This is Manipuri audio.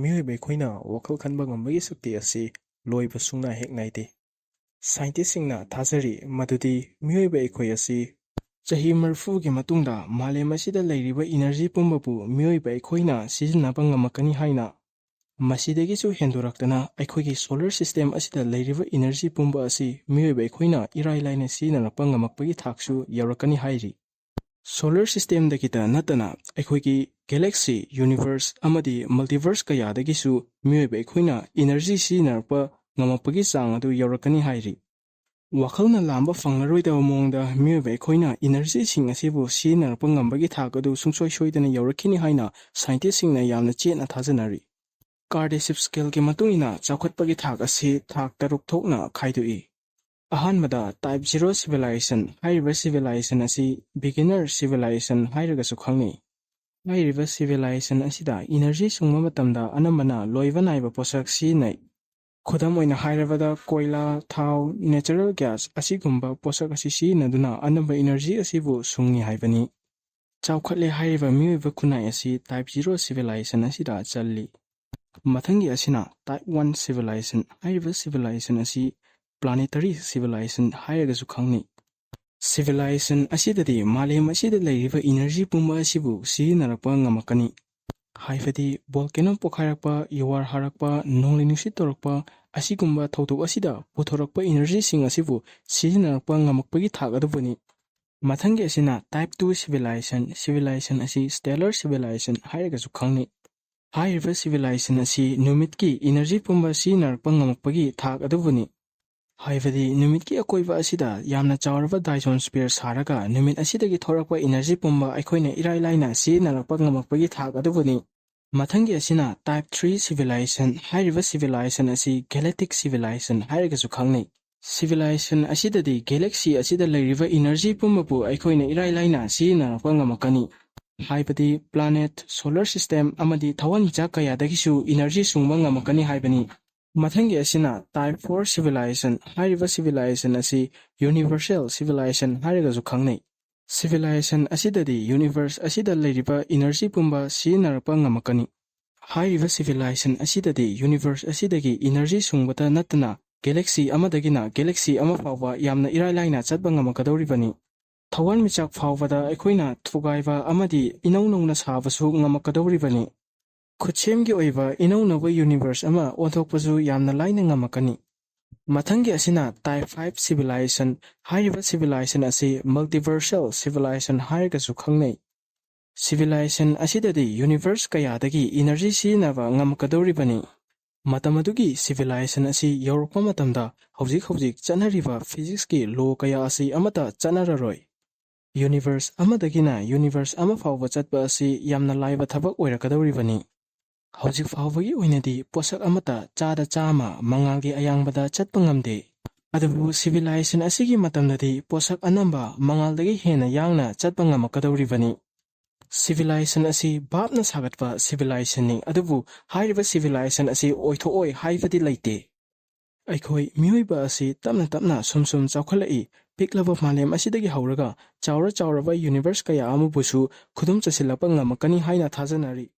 Mioiba eikhoi wakal khanba ngambagi sakti asi loiba sungna hek naite. Scientistsingna thazari madudi Mioiba eikhoi asi chahi marfugi matungda malem asida leiriba energy pumbabu Mioiba eikhoina sizinaba ngamakani haina masidagisu henduraktana eikhoigi solar system asida leiriba energy pumba asi Mioiba eikhoina irai laina sizinarapa ngamakpagi thaksu yaurakani hairi. Solar system dakita natana eikhoi galaxy universe amadi multiverse kaya dagisu Mioiba eikhoi energy sizinarpa ngamakpagi chang adu yaurakani hairi. Wakhalna lamba fanglaroida mongda Mioiba eikhoi energy sing asibu sizinarpa ngambagi thak adu sungsoi soidana yaurakini haina scientistsingna yamna chetna thajanari. Kardashev scale ke matungina chawkhatpagi thak asi thak taruk thokna khaidoi. Ahanbada type 0 civilization hairiba civilization asi beginner civilization hairagasu khangni. Hairiba civilization asida energy sungma matamda anambana loiba naiba posak sinai. Khudam oina hairabada koila thau natural gas asigumba posak asi sinaduna anamba energy asibu sungni haibani. Chawkhatle hairiba Mioiba kunai asi type 0 civilization asida challi. Mathangi asina type 1 civilization hairiba civilization asi planetary civilization hairagasu khangni. Civilization asidadi malem asida leiriba energy pumba asibu sizinarapa ngamakani. Haifadi volcano pokharakpa yawar harakpa nongli nusit torakpa asigumba thawthok asida puthorakpa energy sing asibu sizinarapa ngamakpagi thak adubani. Mathangi asina type 2 civilization asi stellar civilization hairagasu khangni. Hairiba civilization asi numitki energy pumba sizinarapa ngamakpagi thak adubani. Haifadi numitki akoiba asida yamna chawraba dyson sphere saraga numit asidagi thorakpa energy pumba aikhoina irai laina sizinarapa ngamakpagi thak adubani. Mathangi asina type 3 civilization hairiba civilization asi galactic civilization hairagasu khangni. Civilization asidadi galaxy asida leiriba energy pumbabu aikhoina irai laina sizinarapa ngamakani. Haibadi planet solar system amadi thawanmichak kayadagisu energy sungba ngamakani haibani. Mathangi asina type 4 civilization hairiba civilization asi universal civilization hairagasu khangni. Civilization asidadi universe asida leiriba energy pumba sizinarapa ngamakani. Hairiba civilization asidadi universe asidagi energy sungbata natana galaxy amadagina galaxy ama fawba yamna irai laina chatba ngamakadoribani. Thawanmichak fawbada aikhoina thugaiba amadi inaunongna sabasu ngamakadoribani. Khutsemgi oiba inaunaba universe ama onthokpasu yamna laina ngamakani. Mathangi asina type 5 civilization hairiba civilization asi multiversal civilization hairagasu khangnai. Civilization asidadi universe kayadagi energy sizinaba ngamakadoribani. Matamadugi civilization asi yaurakpa matamda hawjik chanariba physics ki law kaya asi amata chanararoi. Universe amadagina universe ama fawba chatpa asi yamna laiba thabak oirakadoribani. Hawjik fawbagi oinadi posak amata chada chama mangalgi ayangbada chatpa ngamde. Adabu civilization asigi matamdadi posak anamba mangaldagi hena yangna chatpa ngamakadoribani. Civilization asi bapna sagatpa civilization ni adabu hairiba civilization asi oithooi haibadi laite. Eikhoi Mioiba asi tapna sumsum chawkhalai piklaba malem asidagi hawraga chawraba universe kaya amubusu khudum chasilapa ngamakani haina thajanari.